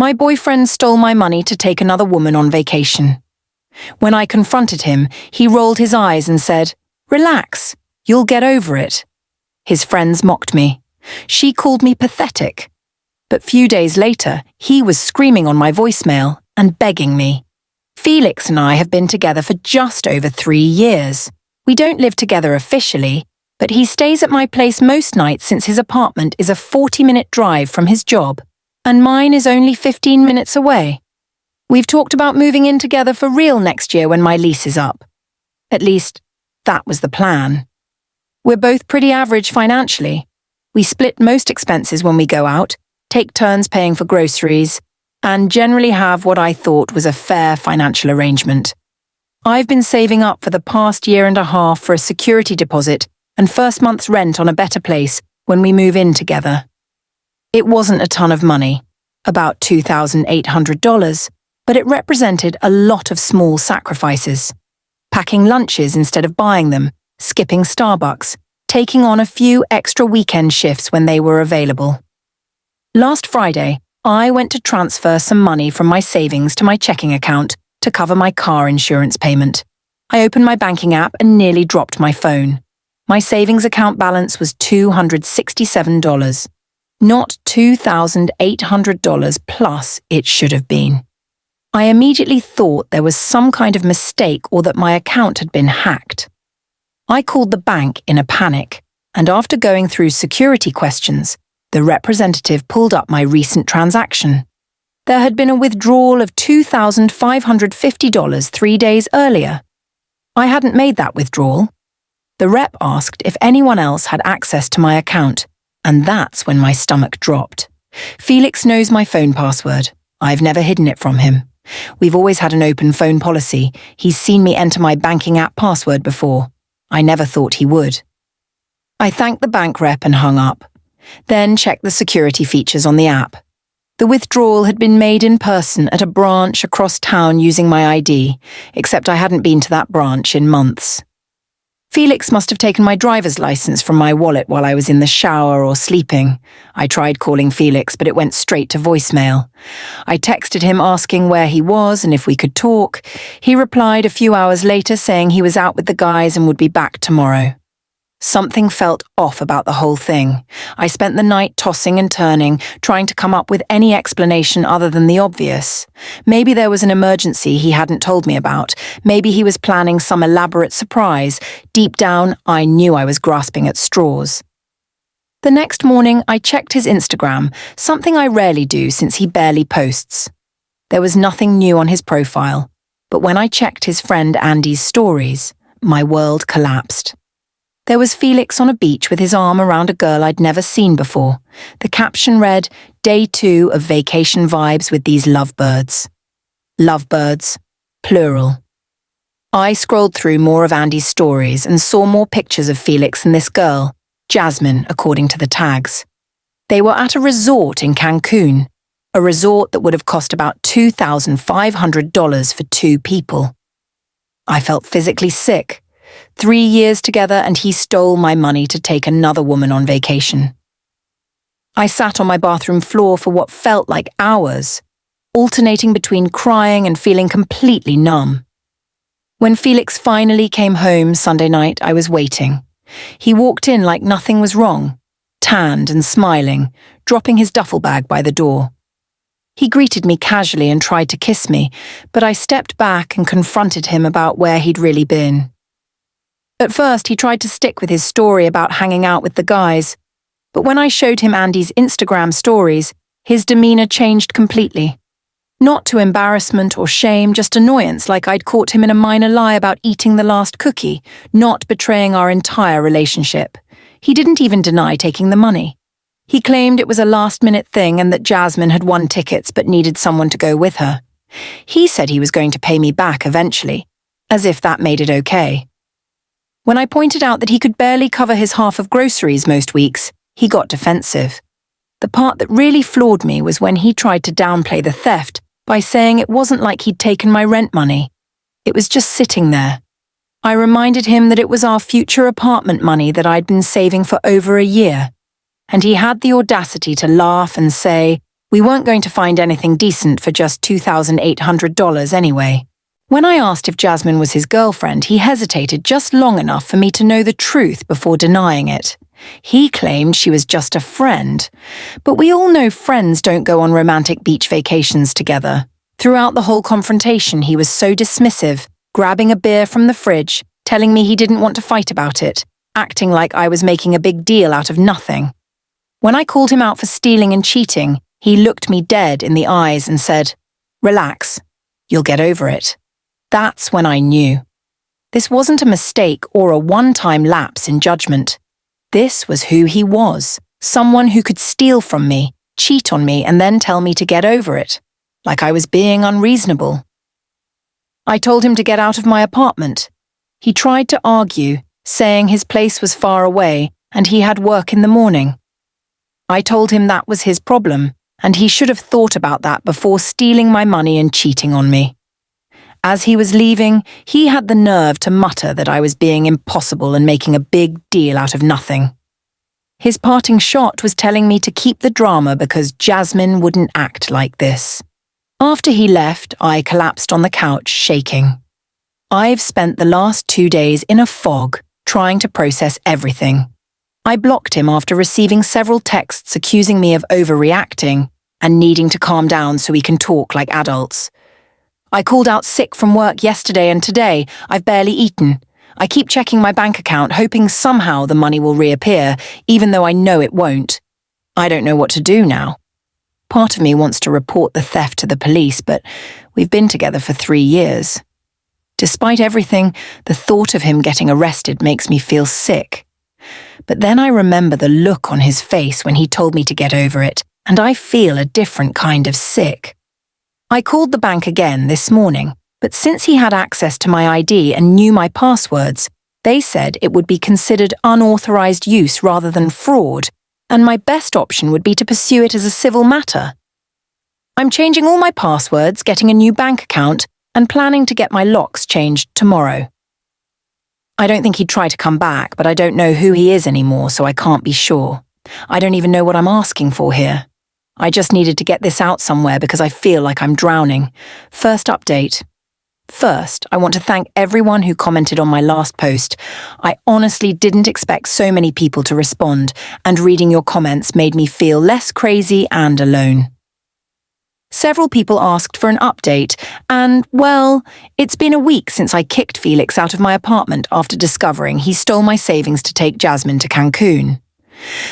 My boyfriend stole my money to take another woman on vacation. When I confronted him, he rolled his eyes and said, "Relax, you'll get over it." His friends mocked me. She called me pathetic. But few days later, he was screaming on my voicemail and begging me. Felix and I have been together for just over 3 years. We don't live together officially, but he stays at my place most nights since his apartment is a 40-minute drive from his job, and mine is only 15 minutes away. We've talked about moving in together for real next year when my lease is up. At least, that was the plan. We're both pretty average financially. We split most expenses when we go out, take turns paying for groceries, and generally have what I thought was a fair financial arrangement. I've been saving up for the past year and a half for a security deposit and first month's rent on a better place when we move in together. It wasn't a ton of money, about $2,800, but it represented a lot of small sacrifices. Packing lunches instead of buying them, skipping Starbucks, taking on a few extra weekend shifts when they were available. Last Friday, I went to transfer some money from my savings to my checking account to cover my car insurance payment. I opened my banking app and nearly dropped my phone. My savings account balance was $267, not $2,800 plus it should have been. I immediately thought there was some kind of mistake or that my account had been hacked. I called the bank in a panic, and after going through security questions, the representative pulled up my recent transaction. There had been a withdrawal of $2,550 3 days earlier. I hadn't made that withdrawal. The rep asked if anyone else had access to my account, and that's when my stomach dropped. Felix knows my phone password. I've never hidden it from him. We've always had an open phone policy. He's seen me enter my banking app password before. I never thought he would. I thanked the bank rep and hung up, then checked the security features on the app. The withdrawal had been made in person at a branch across town using my ID, except I hadn't been to that branch in months. Felix must have taken my driver's license from my wallet while I was in the shower or sleeping. I tried calling Felix, but it went straight to voicemail. I texted him asking where he was and if we could talk. He replied a few hours later saying he was out with the guys and would be back tomorrow. Something felt off about the whole thing. I spent the night tossing and turning, trying to come up with any explanation other than the obvious. Maybe there was an emergency he hadn't told me about. Maybe he was planning some elaborate surprise. Deep down, I knew I was grasping at straws. The next morning, I checked his Instagram, something I rarely do since he barely posts. There was nothing new on his profile, but when I checked his friend Andy's stories, my world collapsed. There was Felix on a beach with his arm around a girl I'd never seen before. The caption read, "Day 2 of vacation vibes with these lovebirds." Lovebirds, plural. I scrolled through more of Andy's stories and saw more pictures of Felix and this girl, Jasmine, according to the tags. They were at a resort in Cancun, a resort that would have cost about $2,500 for 2 people. I felt physically sick. 3 years together and he stole my money to take another woman on vacation. I sat on my bathroom floor for what felt like hours, alternating between crying and feeling completely numb. When Felix finally came home Sunday night, I was waiting. He walked in like nothing was wrong, tanned and smiling, dropping his duffel bag by the door. He greeted me casually and tried to kiss me, but I stepped back and confronted him about where he'd really been. At first, he tried to stick with his story about hanging out with the guys, but when I showed him Andy's Instagram stories, his demeanor changed completely. Not to embarrassment or shame, just annoyance, like I'd caught him in a minor lie about eating the last cookie, not betraying our entire relationship. He didn't even deny taking the money. He claimed it was a last-minute thing and that Jasmine had won tickets but needed someone to go with her. He said he was going to pay me back eventually, as if that made it okay. When I pointed out that he could barely cover his half of groceries most weeks, he got defensive. The part that really floored me was when he tried to downplay the theft by saying it wasn't like he'd taken my rent money. It was just sitting there. I reminded him that it was our future apartment money that I'd been saving for over a year, and he had the audacity to laugh and say, We weren't going to find anything decent for just $2,800 anyway. When I asked if Jasmine was his girlfriend, he hesitated just long enough for me to know the truth before denying it. He claimed she was just a friend, but we all know friends don't go on romantic beach vacations together. Throughout the whole confrontation, he was so dismissive, grabbing a beer from the fridge, telling me he didn't want to fight about it, acting like I was making a big deal out of nothing. When I called him out for stealing and cheating, he looked me dead in the eyes and said, "Relax, you'll get over it." That's when I knew. This wasn't a mistake or a one-time lapse in judgment. This was who he was, someone who could steal from me, cheat on me, and then tell me to get over it, like I was being unreasonable. I told him to get out of my apartment. He tried to argue, saying his place was far away and he had work in the morning. I told him that was his problem, and he should have thought about that before stealing my money and cheating on me. As he was leaving, he had the nerve to mutter that I was being impossible and making a big deal out of nothing. His parting shot was telling me to keep the drama because Jasmine wouldn't act like this. After he left, I collapsed on the couch, shaking. I've spent the last 2 days in a fog, trying to process everything. I blocked him after receiving several texts accusing me of overreacting and needing to calm down so we can talk like adults. I called out sick from work yesterday and today I've barely eaten. I keep checking my bank account, hoping somehow the money will reappear, even though I know it won't. I don't know what to do now. Part of me wants to report the theft to the police, but we've been together for 3 years. Despite everything, the thought of him getting arrested makes me feel sick. But then I remember the look on his face when he told me to get over it, and I feel a different kind of sick. I called the bank again this morning, but since he had access to my ID and knew my passwords, they said it would be considered unauthorized use rather than fraud, and my best option would be to pursue it as a civil matter. I'm changing all my passwords, getting a new bank account, and planning to get my locks changed tomorrow. I don't think he'd try to come back, but I don't know who he is anymore, so I can't be sure. I don't even know what I'm asking for here. I just needed to get this out somewhere because I feel like I'm drowning. First update. First, I want to thank everyone who commented on my last post. I honestly didn't expect so many people to respond, and reading your comments made me feel less crazy and alone. Several people asked for an update, and, well, it's been a week since I kicked Felix out of my apartment after discovering he stole my savings to take Jasmine to Cancun.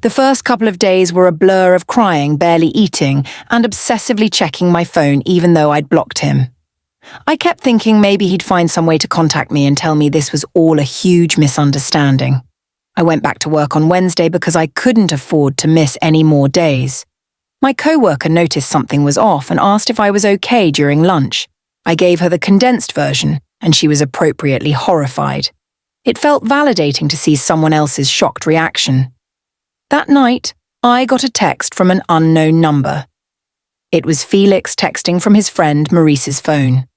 The first couple of days were a blur of crying, barely eating, and obsessively checking my phone even though I'd blocked him. I kept thinking maybe he'd find some way to contact me and tell me this was all a huge misunderstanding. I went back to work on Wednesday because I couldn't afford to miss any more days. My co-worker noticed something was off and asked if I was okay during lunch. I gave her the condensed version, and she was appropriately horrified. It felt validating to see someone else's shocked reaction. That night, I got a text from an unknown number. It was Felix texting from his friend Maurice's phone.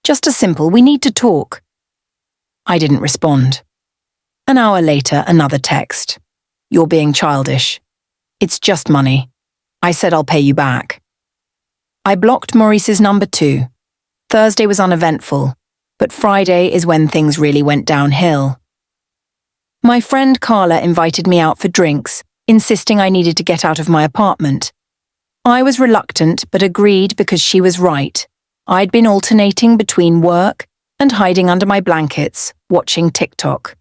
Just a simple, "We need to talk." I didn't respond. An hour later, another text. "You're being childish. It's just money. I said I'll pay you back." I blocked Maurice's number too. Thursday was uneventful, but Friday is when things really went downhill. My friend Carla invited me out for drinks, insisting I needed to get out of my apartment. I was reluctant but agreed because she was right. I'd been alternating between work and hiding under my blankets, watching TikTok.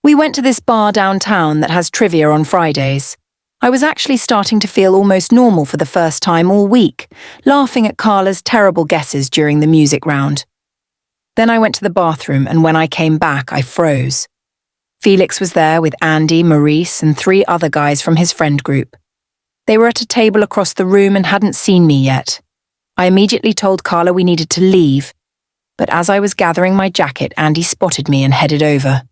We went to this bar downtown that has trivia on Fridays. I was actually starting to feel almost normal for the first time all week, laughing at Carla's terrible guesses during the music round. Then I went to the bathroom, and when I came back, I froze. Felix was there with Andy, Maurice, and 3 other guys from his friend group. They were at a table across the room and hadn't seen me yet. I immediately told Carla we needed to leave, but as I was gathering my jacket, Andy spotted me and headed over.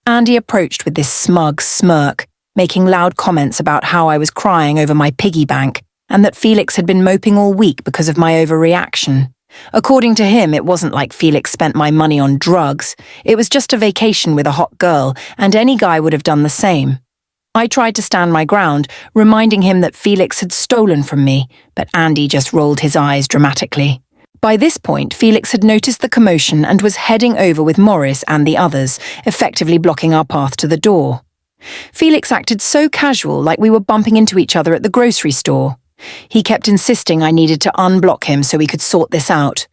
Andy approached with this smug smirk, making loud comments about how I was crying over my piggy bank and that Felix had been moping all week because of my overreaction. According to him, it wasn't like Felix spent my money on drugs. It was just a vacation with a hot girl, and any guy would have done the same. I tried to stand my ground, reminding him that Felix had stolen from me, but Andy just rolled his eyes dramatically. By this point, Felix had noticed the commotion and was heading over with Morris and the others, effectively blocking our path to the door. Felix acted so casual, like we were bumping into each other at the grocery store. He kept insisting I needed to unblock him so we could sort this out.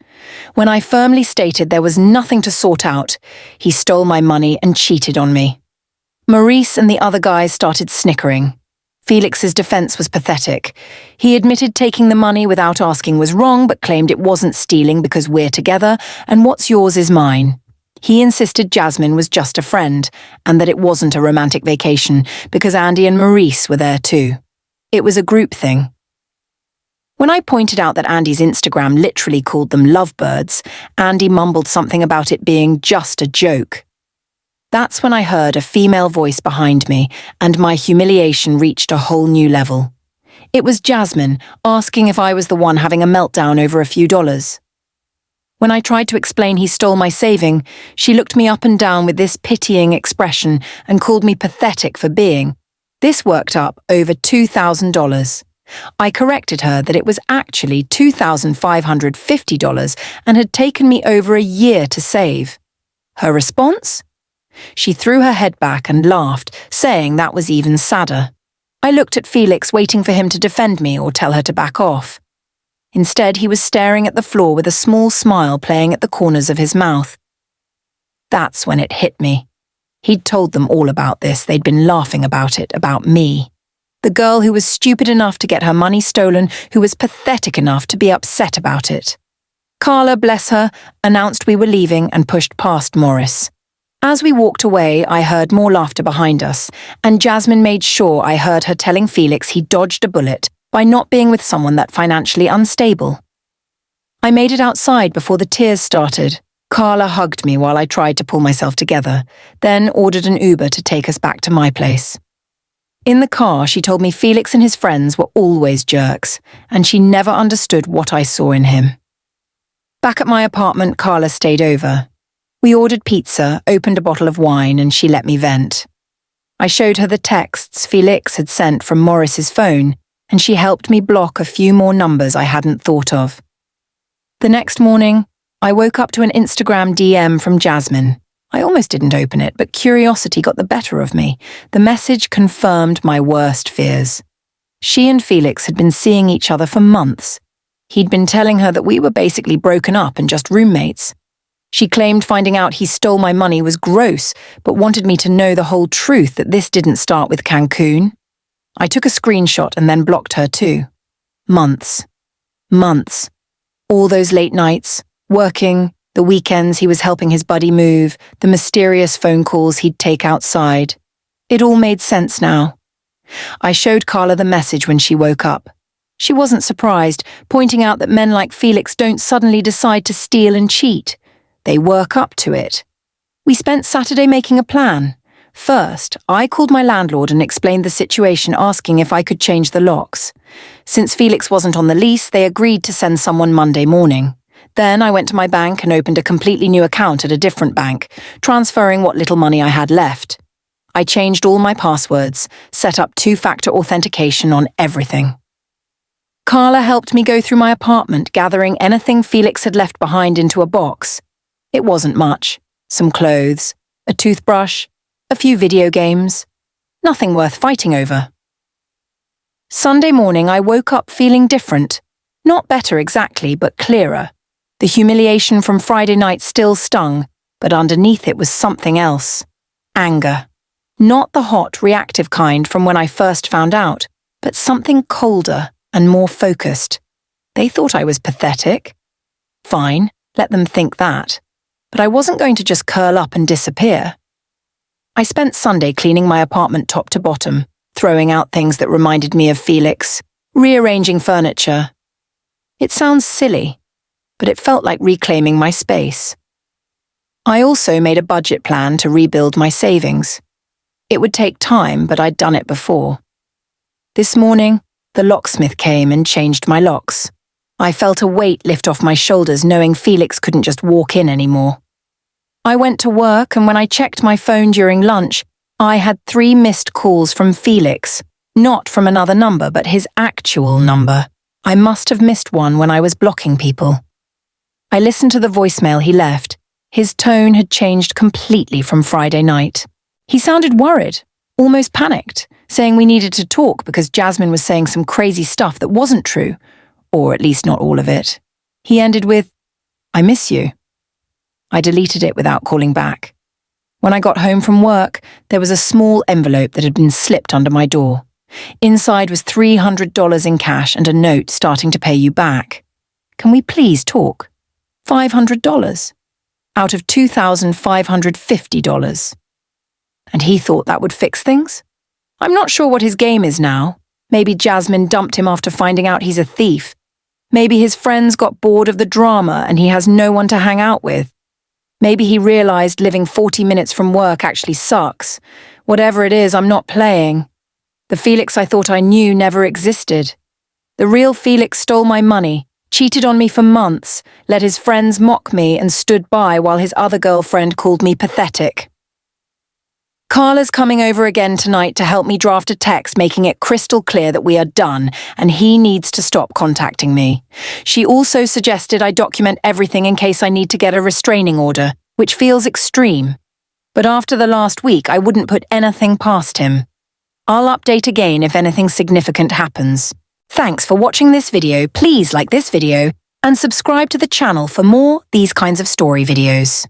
When I firmly stated there was nothing to sort out, he stole my money and cheated on me. Maurice and the other guys started snickering. Felix's defense was pathetic. He admitted taking the money without asking was wrong, but claimed it wasn't stealing because we're together, and what's yours is mine. He insisted Jasmine was just a friend, and that it wasn't a romantic vacation because Andy and Maurice were there too. It was a group thing. When I pointed out that Andy's Instagram literally called them lovebirds, Andy mumbled something about it being just a joke. That's when I heard a female voice behind me, and my humiliation reached a whole new level. It was Jasmine, asking if I was the one having a meltdown over a few dollars. When I tried to explain he stole my saving, she looked me up and down with this pitying expression and called me pathetic for being. This worked up over $2,000. I corrected her that it was actually $2,550 and had taken me over a year to save. Her response? She threw her head back and laughed, saying that was even sadder. I looked at Felix, waiting for him to defend me or tell her to back off. Instead, he was staring at the floor with a small smile playing at the corners of his mouth. That's when it hit me. He'd told them all about this. They'd been laughing about it, about me. The girl who was stupid enough to get her money stolen, who was pathetic enough to be upset about it. Carla, bless her, announced we were leaving and pushed past Morris. As we walked away, I heard more laughter behind us, and Jasmine made sure I heard her telling Felix he dodged a bullet by not being with someone that financially unstable. I made it outside before the tears started. Carla hugged me while I tried to pull myself together, then ordered an Uber to take us back to my place. In the car, she told me Felix and his friends were always jerks, and she never understood what I saw in him. Back at my apartment, Carla stayed over. We ordered pizza, opened a bottle of wine, and she let me vent. I showed her the texts Felix had sent from Morris's phone, and she helped me block a few more numbers I hadn't thought of. The next morning, I woke up to an Instagram DM from Jasmine. I almost didn't open it, but curiosity got the better of me. The message confirmed my worst fears. She and Felix had been seeing each other for months. He'd been telling her that we were basically broken up and just roommates. She claimed finding out he stole my money was gross, but wanted me to know the whole truth that this didn't start with Cancun. I took a screenshot and then blocked her too. Months. Months. All those late nights, working, the weekends he was helping his buddy move, the mysterious phone calls he'd take outside. It all made sense now. I showed Carla the message when she woke up. She wasn't surprised, pointing out that men like Felix don't suddenly decide to steal and cheat. They work up to it. We spent Saturday making a plan. First, I called my landlord and explained the situation, asking if I could change the locks. Since Felix wasn't on the lease, they agreed to send someone Monday morning. Then I went to my bank and opened a completely new account at a different bank, transferring what little money I had left. I changed all my passwords, set up two-factor authentication on everything. Carla helped me go through my apartment, gathering anything Felix had left behind into a box. It wasn't much. Some clothes, a toothbrush, a few video games. Nothing worth fighting over. Sunday morning, I woke up feeling different. Not better exactly, but clearer. The humiliation from Friday night still stung, but underneath it was something else. Anger. Not the hot, reactive kind from when I first found out, but something colder and more focused. They thought I was pathetic. Fine, let them think that. But I wasn't going to just curl up and disappear. I spent Sunday cleaning my apartment top to bottom, throwing out things that reminded me of Felix, rearranging furniture. It sounds silly, but it felt like reclaiming my space. I also made a budget plan to rebuild my savings. It would take time, but I'd done it before. This morning, the locksmith came and changed my locks. I felt a weight lift off my shoulders knowing Felix couldn't just walk in anymore. I went to work, and when I checked my phone during lunch, I had 3 missed calls from Felix, not from another number, but his actual number. I must have missed one when I was blocking people. I listened to the voicemail he left. His tone had changed completely from Friday night. He sounded worried, almost panicked, saying we needed to talk because Jasmine was saying some crazy stuff that wasn't true, or at least not all of it. He ended with, "I miss you." I deleted it without calling back. When I got home from work, there was a small envelope that had been slipped under my door. Inside was $300 in cash and a note starting to pay you back. Can we please talk? $500 out of $2,550. And he thought that would fix things? I'm not sure what his game is now. Maybe Jasmine dumped him after finding out he's a thief. Maybe his friends got bored of the drama and he has no one to hang out with. Maybe he realized living 40 minutes from work actually sucks. Whatever it is, I'm not playing. The Felix I thought I knew never existed. The real Felix stole my money, cheated on me for months, let his friends mock me and stood by while his other girlfriend called me pathetic. Carla's coming over again tonight to help me draft a text making it crystal clear that we are done and he needs to stop contacting me. She also suggested I document everything in case I need to get a restraining order, which feels extreme. But after the last week, I wouldn't put anything past him. I'll update again if anything significant happens. Thanks for watching this video. Please like this video and subscribe to the channel for more these kinds of story videos.